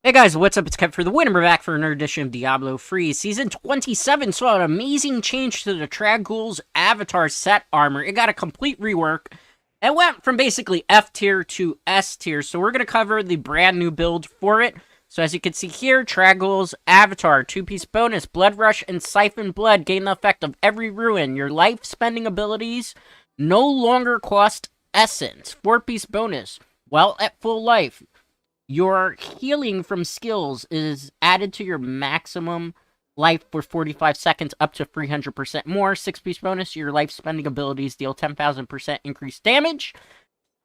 Hey guys, what's up? It's Kev for the win, and we're back for another edition of Diablo III. Season 27 saw an amazing change to the Trag'Oul's avatar set armor. It got a complete rework. It went from basically F tier to S tier, so we're going to cover the brand new build for it. So as you can see here, Trag'Oul's avatar, 2-piece bonus, Blood Rush and Siphon Blood gain the effect of every ruin. Your life spending abilities no longer cost essence. 4-piece bonus, while at full life, your healing from skills is added to your maximum life for 45 seconds up to 300% more. 6-piece bonus, your life spending abilities deal 10,000% increased damage.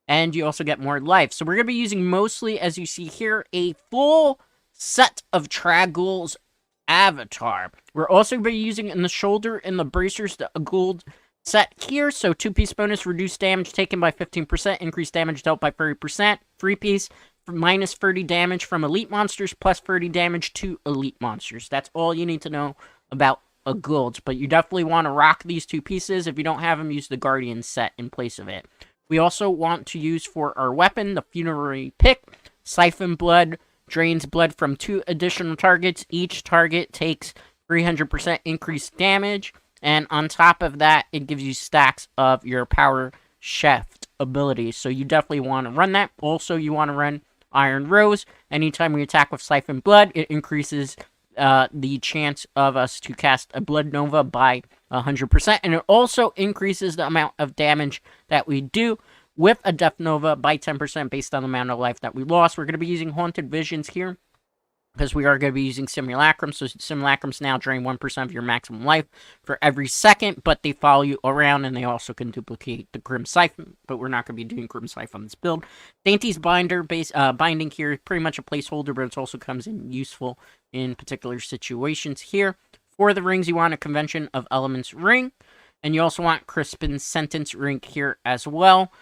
And you also get more life. So we're going to be using mostly, as you see here, a full set of Trag'Oul's avatar. We're also going to be using in the shoulder and the bracers the gold set here. So 2-piece bonus, reduce damage taken by 15%, increased damage dealt by 30%. 3-piece, minus 30 damage from elite monsters, plus 30 damage to elite monsters. That's all you need to know about a gold. But you definitely want to rock these 2 pieces. If you don't have them, use the Guardian set in place of it. We also want to use for our weapon, the Funerary Pick. Siphon Blood drains blood from 2 additional targets. Each target takes 300% increased damage. And on top of that, it gives you stacks of your Power Shaft abilities. So you definitely want to run that. Also, you want to run Iron Rose. Anytime we attack with Siphon Blood, it increases the chance of us to cast a Blood Nova by 100%. And it also increases the amount of damage that we do with a Death Nova by 10% based on the amount of life that we lost. We're going to be using Haunted Visions here, because we are going to be using Simulacrums. So Simulacrums now drain 1% of your maximum life for every second, but they follow you around, and they also can duplicate the Grim Siphon, but we're not going to be doing Grim Siphon on this build. Dainty's binding here is pretty much a placeholder, but it also comes in useful in particular situations here. For the rings, you want a Convention of Elements ring, and you also want Crispin's Sentence ring here as well.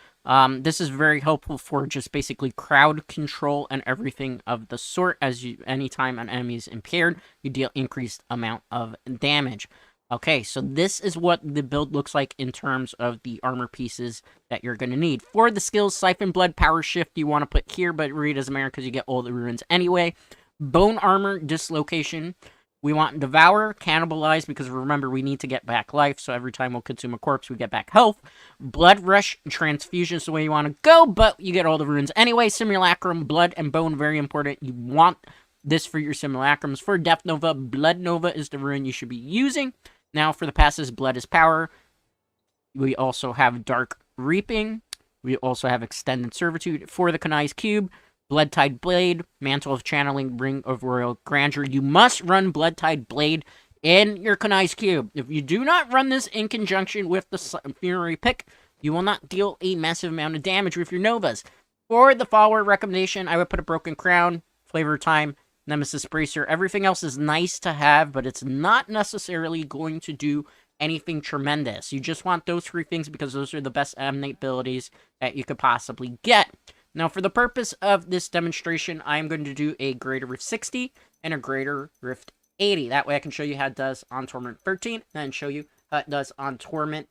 This is very helpful for just basically crowd control and everything of the sort. Anytime an enemy is impaired, you deal increased amount of damage. Okay, so this is what the build looks like in terms of the armor pieces that you're going to need. For the skills, Siphon Blood, Power Shift, you want to put here, but it really doesn't matter because you get all the ruins anyway. Bone Armor, Dislocation. We want Devour, Cannibalize, because remember, we need to get back life, so every time we'll consume a corpse, we get back health. Blood Rush, Transfusion is the way you want to go, but you get all the runes anyway. Simulacrum, Blood and Bone, very important. You want this for your Simulacrums. For Death Nova, Blood Nova is the rune you should be using. Now, for the passes, Blood is Power. We also have Dark Reaping. We also have Extended Servitude. For the Kanai's Cube, Bloodtide Blade, Mantle of Channeling, Ring of Royal Grandeur. You must run Bloodtide Blade in your Kanai's Cube. If you do not run this in conjunction with the Funerary Pick, you will not deal a massive amount of damage with your Novas. For the follower recommendation, I would put a Broken Crown, Flavor Time, Nemesis Bracer. Everything else is nice to have, but it's not necessarily going to do anything tremendous. You just want those 3 things because those are the best innate abilities that you could possibly get. Now, for the purpose of this demonstration, I'm going to do a Greater Rift 60 and a Greater Rift 80. That way I can show you how it does on Torment 13, and show you how it does on Torment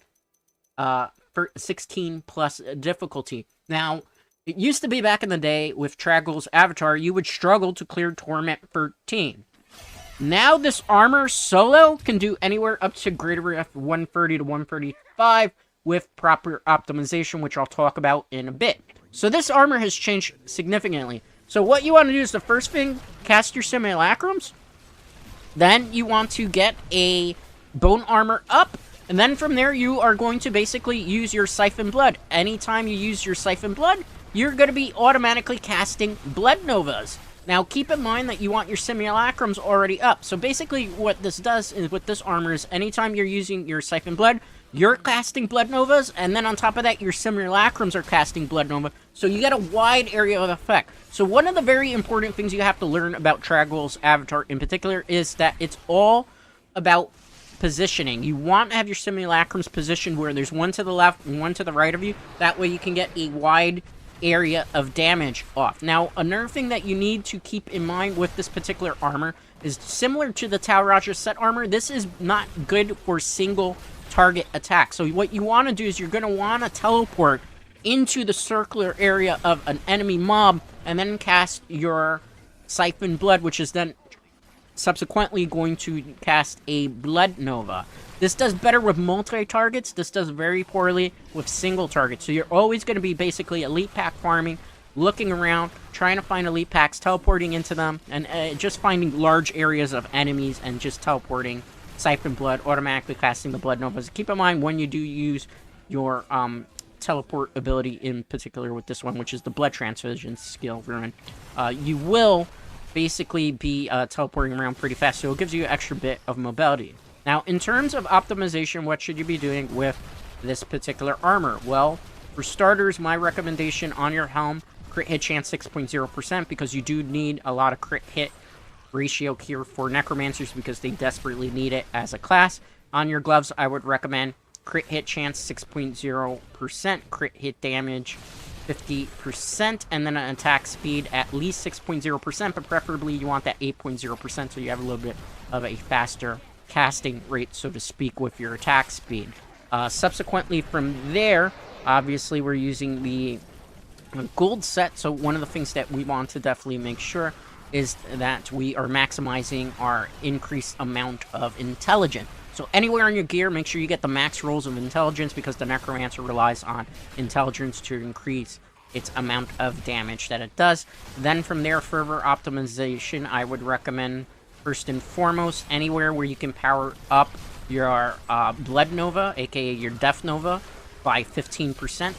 16 plus difficulty. Now, it used to be back in the day with Trag'Oul's avatar, you would struggle to clear Torment 13. Now, this armor solo can do anywhere up to Greater Rift 130 to 135 with proper optimization, which I'll talk about in a bit. So this armor has changed significantly. So what you want to do is the first thing, cast your Simulacrums. Then you want to get a Bone Armor up. And then from there, you are going to basically use your Siphon Blood. Anytime you use your Siphon Blood, you're going to be automatically casting Blood Novas. Now, keep in mind that you want your Simulacrums already up. So basically what this does is with this armor is anytime you're using your Siphon Blood, you're casting Blood Novas, and then on top of that, your Simulacrums are casting Blood Nova, so you get a wide area of effect. So one of the very important things you have to learn about Trag'Oul's avatar in particular is that it's all about positioning. You want to have your Simulacrums positioned where there's one to the left and one to the right of you. That way you can get a wide area of damage off. Now, another thing that you need to keep in mind with this particular armor is similar to the Tau Raja set armor, this is not good for single target attack. So what you want to do is you're going to want to teleport into the circular area of an enemy mob and then cast your Siphon Blood, which is then subsequently going to cast a Blood Nova. This does better with multi-targets. This does very poorly with single targets. So you're always going to be basically elite pack farming, looking around, trying to find elite packs, teleporting into them, and just finding large areas of enemies and just teleporting. Siphon Blood, automatically casting the Blood Novas. Keep in mind when you do use your teleport ability, in particular with this one, which is the Blood Transfusion skill, Ruin, you will basically be teleporting around pretty fast, so it gives you an extra bit of mobility. Now, in terms of optimization, what should you be doing with this particular armor? Well, for starters, my recommendation on your helm, crit hit chance 6.0%, because you do need a lot of crit hit ratio here for Necromancers because they desperately need it as a class. On your gloves, I would recommend crit hit chance 6.0%, crit hit damage 50%, and then an attack speed at least 6.0%, but preferably you want that 8.0% so you have a little bit of a faster casting rate, so to speak, with your attack speed. Subsequently from there, obviously we're using the gold set, so one of the things that we want to definitely make sure is that we are maximizing our increased amount of intelligence. So anywhere on your gear, make sure you get the max rolls of intelligence, because the Necromancer relies on intelligence to increase its amount of damage that it does. Then from there, further optimization, I would recommend, first and foremost, anywhere where you can power up your Blood Nova, aka your Death Nova, by 15%.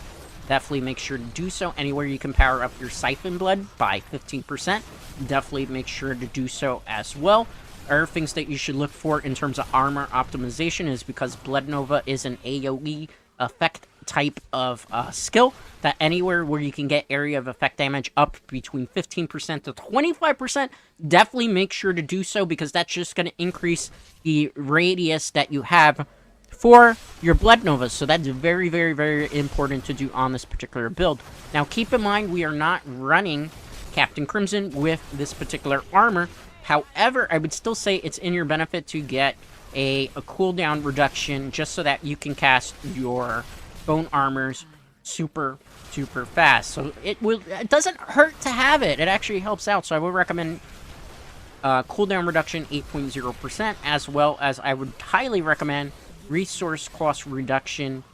Definitely make sure to do so. Anywhere you can power up your Siphon Blood by 15%, definitely make sure to do so as well. Other things that you should look for in terms of armor optimization is, because Blood Nova is an AoE effect type of skill, that anywhere where you can get area of effect damage up between 15% to 25%, definitely make sure to do so, because that's just going to increase the radius that you have for your Blood Novas. So that's very, very, very important to do on this particular build. Now, keep in mind, we are not running Captain Crimson with this particular armor. However, I would still say it's in your benefit to get a cooldown reduction, just so that you can cast your bone armors super fast. So it doesn't hurt to have it. It actually helps out. So I would recommend cooldown reduction 8.0%, as well as I would highly recommend resource cost reduction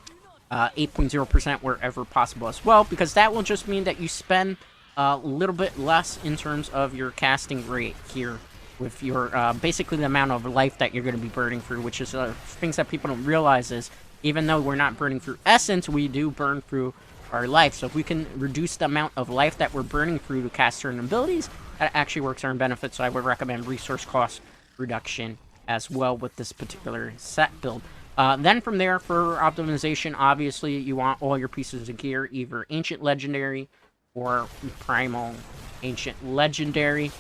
8.0% wherever possible as well, because that will just mean that you spend a little bit less in terms of your casting rate here with your basically the amount of life that you're going to be burning through, which is things that people don't realize is, even though we're not burning through essence, we do burn through our life. So if we can reduce the amount of life that we're burning through to cast certain abilities, that actually works our benefit. So I would recommend resource cost reduction as well with this particular set build. Then from there, for optimization, obviously you want all your pieces of gear either Ancient Legendary or Primal Ancient Legendary.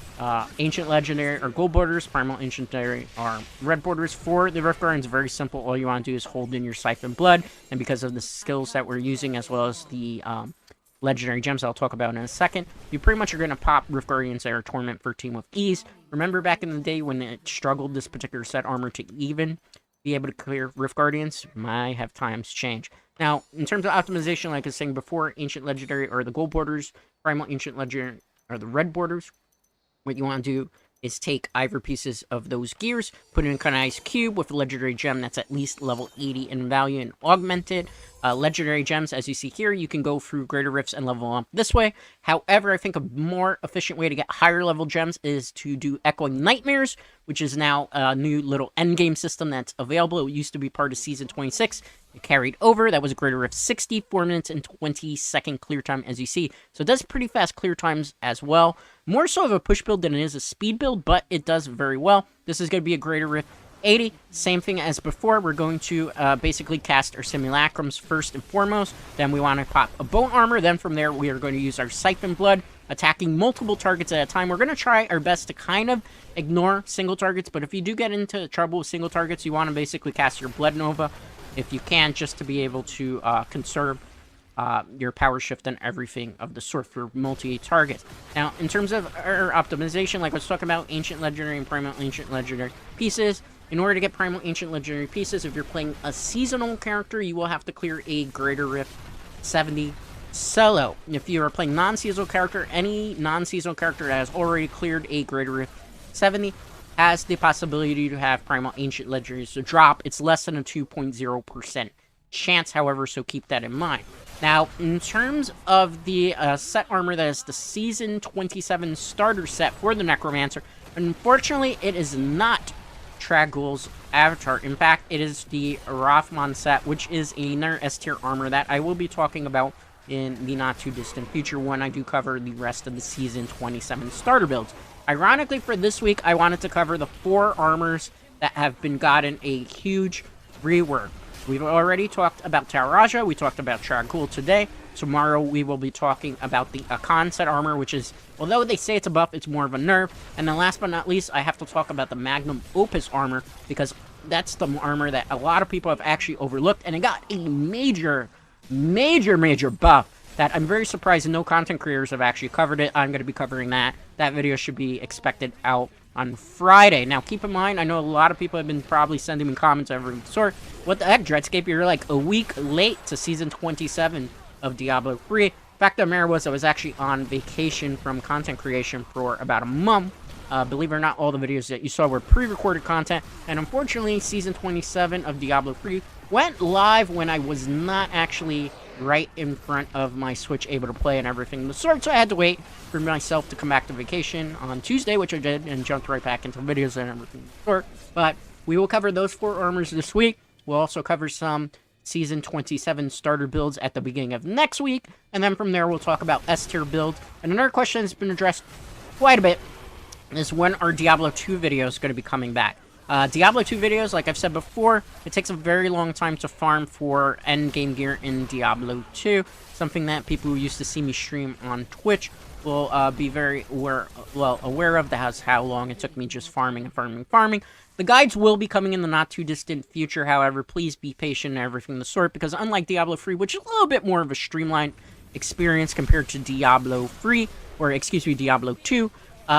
Ancient Legendary are gold borders, Primal Ancient Legendary are red borders. For the Rift Guardians, very simple. All you want to do is hold in your Siphon Blood, and because of the skills that we're using, as well as the Legendary Gems I'll talk about in a second, you pretty much are going to pop Rift Guardians that are Torment 13 with ease. Remember back in the day when it struggled, this particular set armor, to even be able to clear Rift Guardians? Might have times changed. Now, in terms of optimization, like I was saying before, Ancient Legendary are the gold borders, Primal Ancient Legendary are the red borders. What you want to do is take either pieces of those gears, put it in a nice cube with a legendary gem that's at least level 80 in value and augmented. Legendary gems, as you see here, you can go through greater rifts and level up this way. However, I think a more efficient way to get higher level gems is to do Echoing Nightmares, which is now a new little endgame system that's available. It used to be part of Season 26. It carried over. That was a greater rift 60, 4 minutes and 20-second clear time, as you see. So it does pretty fast clear times as well. More so of a push build than it is a speed build, but it does very well. This is going to be a greater rift 80, same thing as before. We're going to basically cast our simulacrums first and foremost. Then we want to pop a bone armor. Then from there, we are going to use our Siphon Blood, attacking multiple targets at a time. We're going to try our best to kind of ignore single targets, but if you do get into trouble with single targets, you want to basically cast your Blood Nova if you can, just to be able to conserve your power shift and everything of the sort for multi-targets. Now, in terms of our optimization, like I was talking about, Ancient Legendary and Primal Ancient Legendary pieces. In order to get Primal Ancient Legendary pieces, if you're playing a seasonal character, you will have to clear a Greater Rift 70 Solo. If you are playing non-seasonal character, any non-seasonal character that has already cleared a Greater Rift 70 has the possibility to have Primal Ancient Legendaries to drop. It's less than a 2.0% chance, however, so keep that in mind. Now, in terms of the set armor that is the Season 27 starter set for the Necromancer, unfortunately, it is not Trag'Oul's avatar. In fact, it is the Rothman set, which is another S-tier armor that I will be talking about in the not-too-distant future when I do cover the rest of the Season 27 starter builds. Ironically, for this week, I wanted to cover the 4 armors that have been gotten a huge rework. We've already talked about Trag'Oul, we talked about Trag'Oul today. Tomorrow, we will be talking about the Akan set armor, which is, although they say it's a buff, it's more of a nerf. And then last but not least, I have to talk about the Magnum Opus armor, because that's the armor that a lot of people have actually overlooked, and it got a major buff that I'm very surprised no content creators have actually covered it. I'm going to be covering that. That video should be expected out on Friday. Now, keep in mind, I know a lot of people have been probably sending me comments of every sort. What the heck, Dreadscape? You're like a week late to Season 27 of Diablo 3. Fact of the matter was, I was actually on vacation from content creation for about a month. Believe it or not, all the videos that you saw were pre-recorded content. And unfortunately, Season 27 of Diablo 3 went live when I was not actually right in front of my Switch able to play and everything of the sort, so I had to wait for myself to come back to vacation on Tuesday, which I did, and jumped right back into videos and everything of the sort. But we will cover those 4 armors this week. We'll also cover some Season 27 starter builds at the beginning of next week, and then from there we'll talk about S-tier builds. And another question that's been addressed quite a bit is when are Diablo 2 videos going to be coming back? Diablo 2 videos, like I've said before, it takes a very long time to farm for endgame gear in Diablo 2. Something that people who used to see me stream on Twitch will be very aware of. That's how long it took me just farming. The guides will be coming in the not-too-distant future, however, please be patient and everything of the sort, because unlike Diablo 3, which is a little bit more of a streamlined experience compared to Diablo 3, or excuse me, Diablo 2,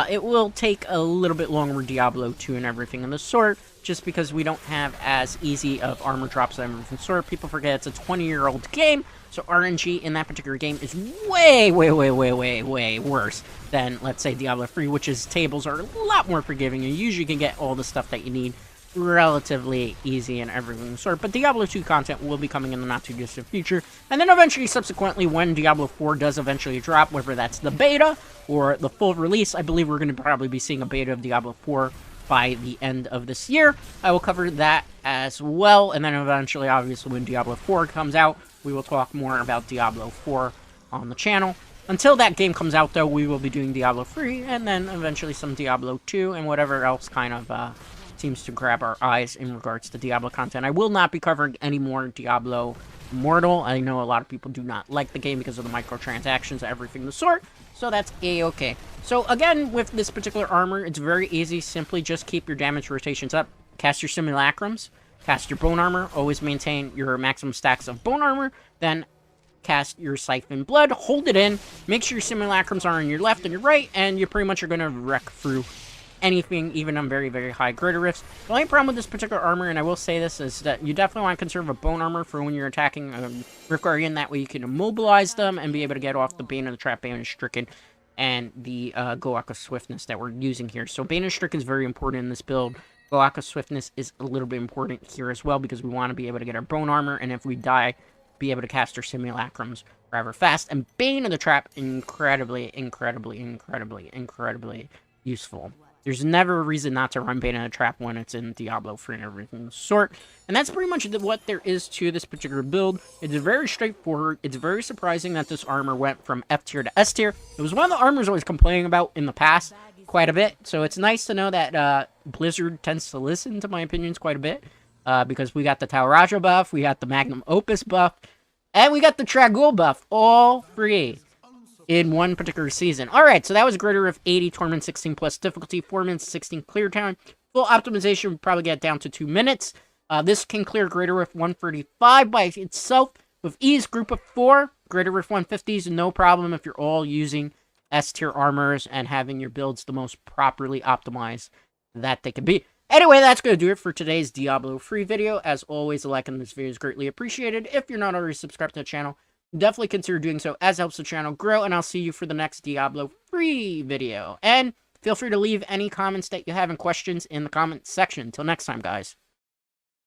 it will take a little bit longer with Diablo 2 and everything of the sort, just because we don't have as easy of armor drops and everything of the sort. People forget it's a 20-year-old game, so RNG in that particular game is way worse than, let's say, Diablo 3, which is tables are a lot more forgiving. You usually can get all the stuff that you need relatively easy and everything of the sort. But Diablo 2 content will be coming in the not-too-distant future. And then eventually, subsequently, when Diablo 4 does eventually drop, whether that's the beta or the full release, I believe we're going to probably be seeing a beta of Diablo 4 by the end of this year. I will cover that as well. And then eventually, obviously, when Diablo 4 comes out, we will talk more about Diablo 4 on the channel. Until that game comes out, though, we will be doing Diablo 3, and then eventually some Diablo 2, and whatever else kind of seems to grab our eyes in regards to Diablo content. I will not be covering any more Diablo Immortal. I know a lot of people do not like the game because of the microtransactions, everything of the sort, so that's A-okay. So again, with this particular armor, it's very easy. Simply just keep your damage rotations up, cast your simulacrums, cast your bone armor, always maintain your maximum stacks of bone armor, then cast your Siphon Blood, hold it in, make sure your simulacrums are on your left and your right, and you pretty much are going to wreck through anything, even on very high greater rifts. The only problem with this particular armor, and I will say this, is that you definitely want to conserve a bone armor for when you're attacking Rift Guardian. That way you can immobilize them and be able to get off the Bane of the Trap, Bane of Stricken, and the Goaka Swiftness that we're using here. So Bane of Stricken is very important in this build. Goaka Swiftness is a little bit important here as well, because we want to be able to get our bone armor, and if we die, be able to cast our simulacrums rather fast. And Bane of the Trap, incredibly useful. There's never a reason not to run Bane of the Trap when it's in Diablo 3 and everything of the sort. And that's pretty much what there is to this particular build. It's very straightforward. It's very surprising that this armor went from F tier to S tier. It was one of the armors I was complaining about in the past quite a bit. So it's nice to know that Blizzard tends to listen to my opinions quite a bit. Because we got the Trag'Oul buff, we got the Magnum Opus buff, and we got the Trag'Oul buff. All three in one particular season. Alright, so that was Greater Rift 80, Torment 16 plus difficulty, 4 minutes 16 clear time. Full optimization would probably get down to 2 minutes. This can clear Greater Rift 135 by itself with ease. Group of 4, Greater Rift 150s, no problem if you're all using S-tier armors and having your builds the most properly optimized that they can be. Anyway, that's going to do it for today's Diablo 3 video. As always, a like on this video is greatly appreciated. If you're not already subscribed to the channel, definitely consider doing so, as it helps the channel grow, and I'll see you for the next Diablo 3 video. And feel free to leave any comments that you have and questions in the comment section. Until next time, guys.